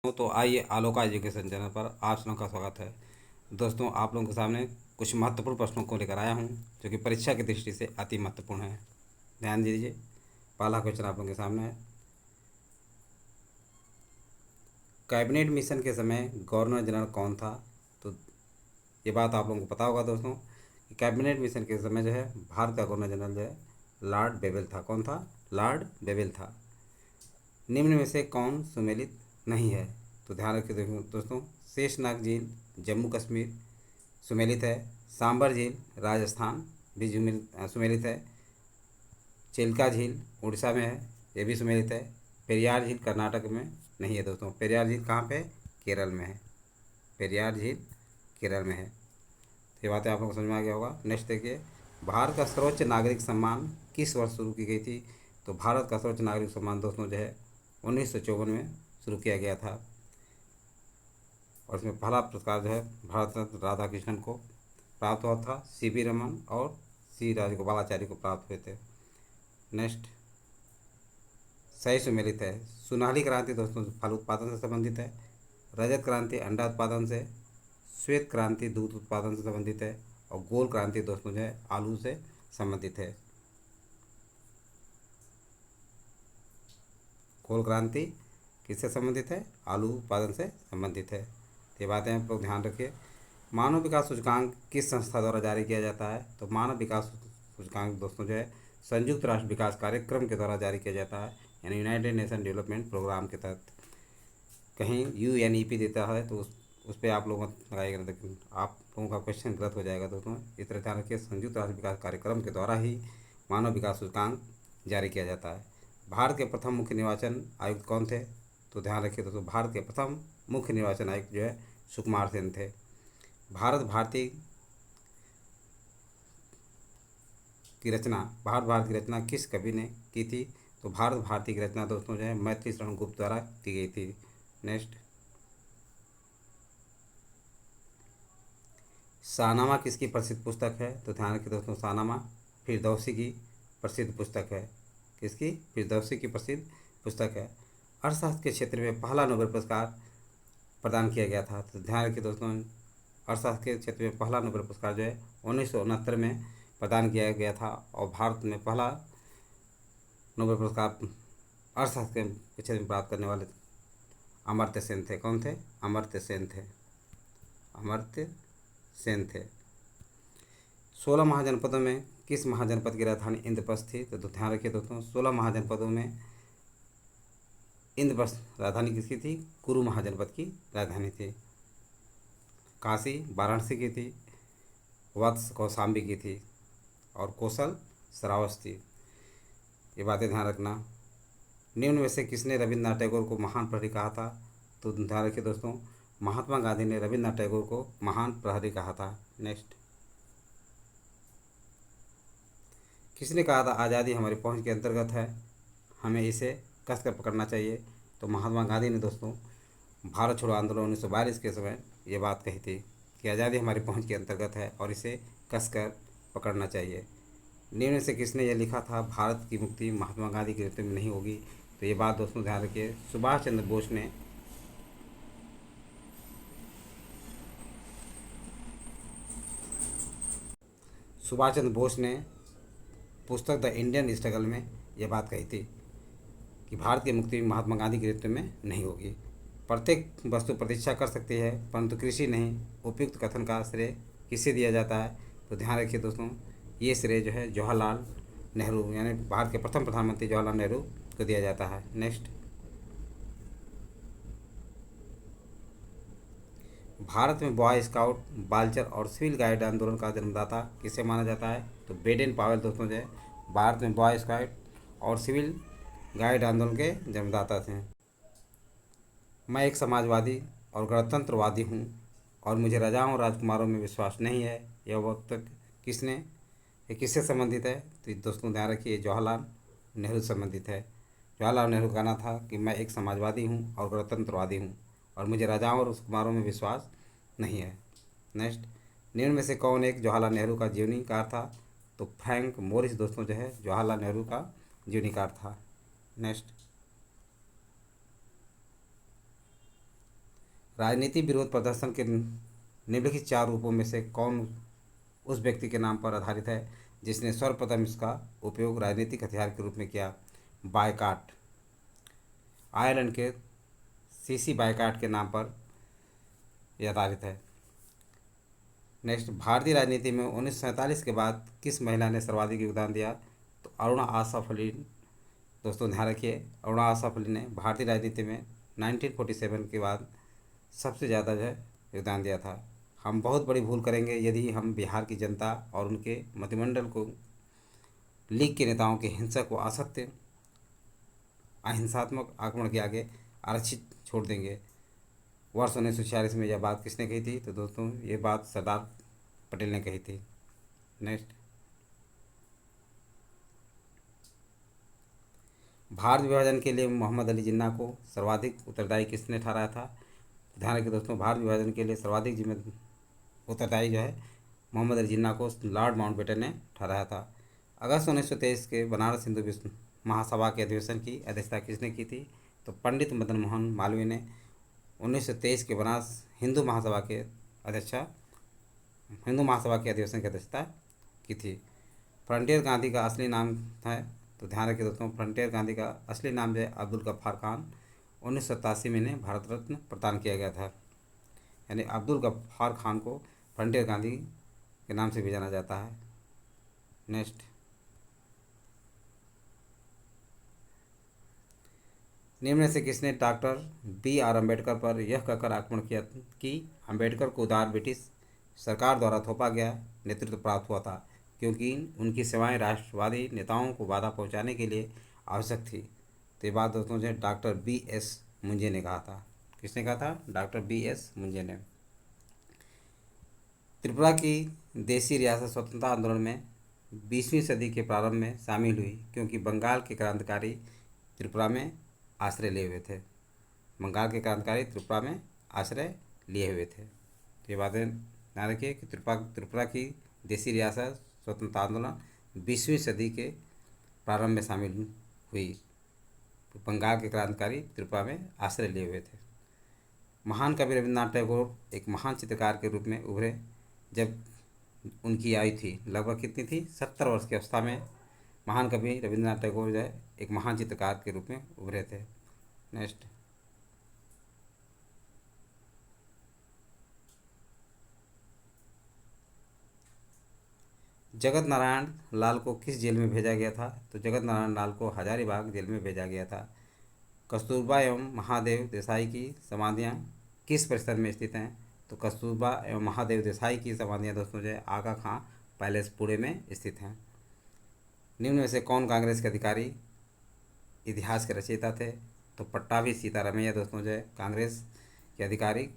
तो आइए Aloka education channel पर आप सबों का स्वागत है। दोस्तों, आप लोगों के सामने कुछ महत्वपूर्ण प्रश्नों को लेकर आया हूं जो कि परीक्षा की दृष्टि से अति महत्वपूर्ण है। ध्यान दीजिए। पहला क्वेश्चन आप लोगों के सामने है। कैबिनेट मिशन के समय गवर्नर जनरल कौन था? तो ये बात आप लोगों को पता होगा दोस्तों कि कैबिनेट मिशन के समय जो है भारत का गवर्नर जनरल जो है लॉर्ड बेवेल था। कौन था? लॉर्ड बेवेल था। निम्न में से कौन सुमेलित नहीं है? तो ध्यान रखिए दोस्तों, शेषनाग झील जम्मू कश्मीर सुमेलित है। सांबर झील राजस्थान भी सुमेलित है। चिल्का झील उड़ीसा में है, ये भी सुमेलित है। पेरियार झील कर्नाटक में नहीं है दोस्तों। पेरियार झील कहाँ पे? केरल में है। पेरियार झील केरल में है। ये बातें आप लोगों को समझ में आ गया होगा। नेक्स्ट देखिए, भारत का सर्वोच्च नागरिक सम्मान किस वर्ष शुरू की गई थी? तो भारत का सर्वोच्च नागरिक सम्मान दोस्तों जो है 1954 में शुरू किया गया था। और इसमें पहला पुरस्कार जो है भारत रत्न राधा कृष्णन को प्राप्त हुआ था। सीवी रमन और सी राजगोपालाचारी को प्राप्त हुए थे। नेक्स्ट, सही सुमेलित है। सुनहली क्रांति दोस्तों फल उत्पादन से संबंधित है। रजत क्रांति अंडा उत्पादन से। श्वेत क्रांति दूध उत्पादन से संबंधित है। और गोल क्रांति दोस्तों जो है आलू से संबंधित है। गोल क्रांति किससे संबंधित है? आलू उत्पादन से संबंधित है। ये बातें आप लोग ध्यान रखिए। मानव विकास सूचकांक किस संस्था द्वारा जारी किया जाता है? तो मानव विकास सूचकांक दोस्तों जो है संयुक्त राष्ट्र विकास कार्यक्रम के द्वारा जारी किया जाता है, यानी यूनाइटेड नेशन डेवलपमेंट प्रोग्राम के तहत। कहीं UNEP देता है तो उस पर आप लोगों को लगाइएगा, लेकिन आप लोगों का क्वेश्चन गलत हो जाएगा दोस्तों। इस तरह ध्यान रखिए, संयुक्त राष्ट्र विकास कार्यक्रम के द्वारा ही मानव विकास सूचकांक जारी किया जाता है। भारत के प्रथम मुख्य निर्वाचन आयुक्त कौन थे? तो ध्यान रखिए दोस्तों, भारत के प्रथम मुख्य निर्वाचन आयुक्त जो है सुकुमार सेन थे। भारत भारती की रचना किस कवि ने की थी? तो भारत भारती की रचना दोस्तों जो है मैथिली शरण गुप्त द्वारा की गई थी। नेक्स्ट, शाहनामा किसकी प्रसिद्ध पुस्तक है? तो ध्यान रखिए दोस्तों, शाहनामा फिरदौसी की प्रसिद्ध पुस्तक है। किसकी? फिरदौसी की प्रसिद्ध पुस्तक है। अर्थशास्त्र के क्षेत्र में पहला नोबेल पुरस्कार प्रदान किया गया था। तो ध्यान रखिए दोस्तों, अर्थशास्त्र के क्षेत्र में पहला नोबेल पुरस्कार जो है 1969 में प्रदान किया गया था। और भारत में पहला नोबेल पुरस्कार अर्थशास्त्र के क्षेत्र में प्राप्त करने वाले अमर्त्य सेन थे। कौन थे? अमर्त्य सेन थे। अमर्त्य सेन थे। 16 महाजनपदों में किस महाजनपद की राजधानी इंद्रप्रस्थ थी? तो ध्यान रखिए दोस्तों, 16 महाजनपदों में इंद्रप्रस्थ राजधानी किसकी थी? कुरु महाजनपद की राजधानी थी। काशी वाराणसी की थी। वत्स कौशाम्बी की थी। और कौशल श्रावस थी। ये बातें ध्यान रखना। निम्न में से किसने रविन्द्रनाथ टैगोर को महान प्रहरी कहा था? तो ध्यान रखिए दोस्तों, महात्मा गांधी ने रविन्द्रनाथ टैगोर को महान प्रहरी कहा था। नेक्स्ट, किसने कहा था आज़ादी हमारी पहुंच के अंतर्गत है, हमें इसे कसकर पकड़ना चाहिए? तो महात्मा गांधी ने दोस्तों भारत छोड़ो आंदोलन 1942 के समय ये बात कही थी कि आज़ादी हमारी पहुंच के अंतर्गत है और इसे कसकर पकड़ना चाहिए। निम्न से किसने यह लिखा था भारत की मुक्ति महात्मा गांधी के नेतृत्व में नहीं होगी? तो ये बात दोस्तों ध्यान रखिए, सुभाष चंद्र बोस ने पुस्तक द इंडियन स्ट्रगल में यह बात कही थी कि भारत की मुक्ति महात्मा गांधी के नेतृत्व में नहीं होगी। प्रत्येक वस्तु प्रतीक्षा कर सकती है परंतु कृषि नहीं। उपयुक्त कथन का श्रेय किसे दिया जाता है? तो ध्यान रखिए दोस्तों, ये श्रेय जो है जवाहरलाल नेहरू यानी भारत के प्रथम प्रधानमंत्री जवाहरलाल नेहरू को दिया जाता है। नेक्स्ट, भारत में बॉय स्काउट, बालचर और सिविल गाइड आंदोलन का जन्मदाता किसे माना जाता है? तो बेडेन पावेल दोस्तों जो है भारत में बॉय स्काउट और सिविल गाइड आंदोलन के जन्मदाता थे। मैं एक समाजवादी और गणतंत्रवादी हूँ और मुझे राजाओं और राजकुमारों में विश्वास नहीं है। यह वक्तव्य किसने ये किससे संबंधित है? तो दोस्तों ध्यान रखिए, जवाहरलाल नेहरू से संबंधित है। जवाहरलाल नेहरू का कहना था कि मैं एक समाजवादी हूँ और गणतंत्रवादी हूँ और मुझे राजाओं और राजकुमारों में विश्वास नहीं है। नेक्स्ट, निम्न में से कौन एक जवाहरलाल नेहरू का जीवनीकार था? तो फ्रैंक मोरिस दोस्तों जो है जवाहरलाल नेहरू का जीवनीकार था। नेक्स्ट, राजनीति विरोध प्रदर्शन के निम्नलिखित चार रूपों में से कौन उस व्यक्ति के नाम पर आधारित है जिसने सर्वप्रथम इसका उपयोग राजनीतिक हथियार के रूप में किया? बायकाट। आयरलैंड के सीसी बायकाट के नाम पर यह आधारित है। नेक्स्ट, भारतीय राजनीति में 1947 के बाद किस महिला ने सर्वाधिक योगदान दिया? तो अरुणा आसफ अली। दोस्तों ध्यान रखिए, अरुणा आसफ अली ने भारतीय राजनीति में 1947 के बाद सबसे ज़्यादा जो है योगदान दिया था। हम बहुत बड़ी भूल करेंगे यदि हम बिहार की जनता और उनके मंत्रिमंडल को लीग के नेताओं के हिंसक व असत्य अहिंसात्मक आक्रमण के आगे आरक्षित छोड़ देंगे। वर्ष 1946 में यह बात किसने कही थी? तो दोस्तों ये बात सरदार पटेल ने कही थी। नेक्स्ट, भारत विभाजन के लिए मोहम्मद अली जिन्ना को सर्वाधिक उत्तरदायी किसने ठहराया था? ध्यान रखिए दोस्तों, भारत विभाजन के लिए सर्वाधिक उत्तरदायी जो है मोहम्मद अली जिन्ना को लॉर्ड माउंटबेटन ने ठहराया था। अगस्त 1923 के बनारस हिंदू विश्व महासभा के अधिवेशन की अध्यक्षता किसने की थी? तो पंडित मदन मोहन मालवीय ने 1923 के बनारस हिंदू महासभा के अधिवेशन की अध्यक्षता की थी। फ्रंटियर गांधी का असली नाम है? तो ध्यान रखिए दोस्तों, फ्रंटियर गांधी का असली नाम जो है अब्दुल गफ्फार खान। 1987 में इन्हें भारत रत्न प्रदान किया गया था। यानी अब्दुल गफ्फार खान को फ्रंटियर गांधी के नाम से भी जाना जाता है। नेक्स्ट, निम्न से किसने डॉक्टर B.R. अम्बेडकर पर यह कहकर आक्रमण किया कि अम्बेडकर को उदार ब्रिटिश सरकार द्वारा थोपा गया नेतृत्व प्राप्त हुआ था क्योंकि उनकी सेवाएं राष्ट्रवादी नेताओं को बाधा पहुंचाने के लिए आवश्यक थी? तो ये बात दोस्तों जो डॉक्टर B.S. मुंजे ने कहा था। किसने कहा था? Doctor B.S. मुंजे ने। त्रिपुरा की देशी रियासत स्वतंत्रता आंदोलन में 20वीं सदी के प्रारंभ में शामिल हुई क्योंकि बंगाल के क्रांतिकारी त्रिपुरा में आश्रय लिए हुए थे। बंगाल के क्रांतिकारी त्रिपुरा में आश्रय लिए हुए थे। तो ये बातें ध्यान रखिए कि त्रिपुरा की देशी रियासत स्वतंत्रता आंदोलन 20वीं सदी के प्रारंभ में शामिल हुई। बंगाल के क्रांतिकारी त्रिपुरा में आश्रय लिए हुए थे। महान कवि रविन्द्रनाथ टैगोर एक महान चित्रकार के रूप में उभरे जब उनकी आयु थी लगभग कितनी थी? 70 वर्ष की अवस्था में महान कवि रविन्द्रनाथ टैगोर जो है एक महान चित्रकार के रूप में उभरे थे। नेक्स्ट, जगत नारायण लाल को किस जेल में भेजा गया था? तो जगत नारायण लाल को हजारीबाग जेल में भेजा गया था। कस्तूरबा एवं महादेव देसाई की समाधियाँ किस परिसर में स्थित हैं? तो कस्तूरबा एवं महादेव देसाई की समाधियाँ दोस्तों जो है आगा खां पैलेस पुणे में स्थित हैं। निम्न में से कौन कांग्रेस के अधिकारी इतिहास के रचयिता थे? तो पट्टाभी सीतारामैया दोस्तों जो है कांग्रेस के अधिकारी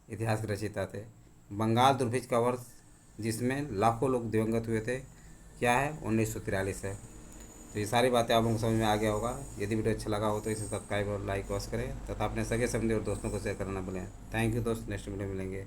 इतिहास के रचयिता थे। बंगाल दुर्भिक्ष का वर्ष जिसमें लाखों लोग दिवंगत हुए थे क्या है? 1943 है। तो ये सारी बातें आप लोगों को समझ में आ गया होगा। यदि वीडियो अच्छा लगा हो तो इसे सब्सक्राइब और लाइक अवश्य करें तथा अपने सगे संबंधी और दोस्तों को शेयर करना ना भूलें। थैंक यू दोस्त, नेक्स्ट वीडियो मिलेंगे।